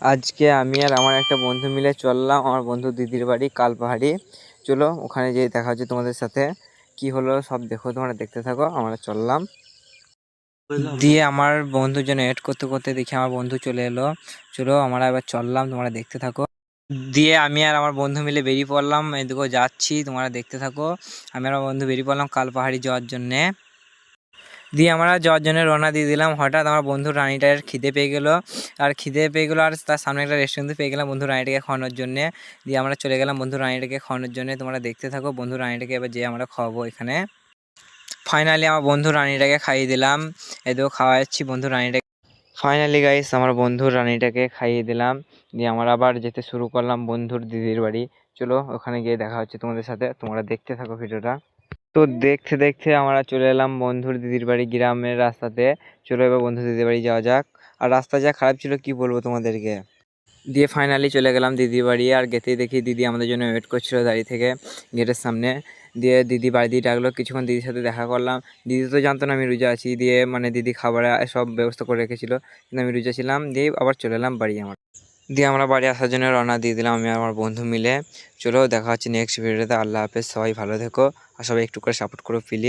আজকে আমি আর আমার একটা বন্ধু মিলে চললাম আমার বন্ধু দিদির বাড়ি কালপাহাড়ি। চলো ওখানে যেয়ে দেখা হচ্ছে তোমাদের সাথে। কি হলো সব দেখো, তোমরা দেখতে থাকো। আমরা চললাম, দিয়ে আমার বন্ধুর জন্য ওয়েট করতে করতে দেখি আমার বন্ধু চলে এলো। চলো আমরা এবার চললাম, তোমরা দেখতে থাকো। দিয়ে আমি আর আমার বন্ধু মিলে বেরিয়ে পড়লাম, এদিকেও যাচ্ছি, তোমরা দেখতে থাকো। আমি আর আমার বন্ধু বেরিয়ে পড়লাম কালপাহাড়ি যাওয়ার জন্যে। দিয়ে আমরা যাওয়ার জন্য রওনা দিয়ে দিলাম। হঠাৎ আমার বন্ধু রানীটার খিদে পেয়ে গেলো, আর তার সামনে একটা রেস্টুরেন্টে পেয়ে গেলাম বন্ধু রানীটাকে খাওয়ানোর জন্য। দিয়ে আমরা চলে গেলাম বন্ধু রানীটাকে খাওয়ানোর জন্য। তোমরা দেখতে থাকো বন্ধু রানীটাকে এবার যে আমরা খাওয়াবো এখানে। ফাইনালি আমার বন্ধু রানীটাকে খাইয়ে দিলাম, এদিকেও খাওয়াচ্ছি বন্ধু রানীটাকে। ফাইনালি গাইস আমার বন্ধুর রানীটাকে খাইয়ে দিলাম, দিয়ে আমরা আবার যেতে শুরু করলাম বন্ধুর দিদির বাড়ি। চলো ওখানে গিয়ে দেখা হচ্ছে তোমাদের সাথে, তোমরা দেখতে থাকো ভিডিওটা। তো দেখতে দেখতে আমরা চলে এলাম বন্ধুর দিদির বাড়ি গ্রামের রাস্তাতে। চলো এবার বন্ধুর দিদির বাড়ি যাওয়া যাক। আর রাস্তা যা খারাপ ছিল কি বলবো তোমাদেরকে। দিয়ে ফাইনালি চলে গেলাম দিদির বাড়ি, আর গেতেই দেখি দিদি আমাদের জন্য ওয়েট করছিল দাঁড়িয়ে থেকে গেটের সামনে। দিয়ে দিদি বাড়ি দিয়ে ডাকলো, কিছুক্ষণ দিদির সাথে দেখা করলাম। দিদি তো জানতো না আমি রোজা আছি, দিয়ে মানে দিদি খাবারে সব ব্যবস্থা করে রেখেছিল, কিন্তু আমি রোজা ছিলাম। দিয়ে আবার চলে এলাম বাড়ি আমার। দিয়ে আমরা বাড়ি আসার জন্য রওনা দিয়ে দিলাম আমি আমার বন্ধু মিলে। চলো দেখা হচ্ছে নেক্সট ভিডিওতে। আল্লাহ হাফেজ, সবাই ভালো থেকো, আর সবাই একটু করে সাপোর্ট করো প্লিজ।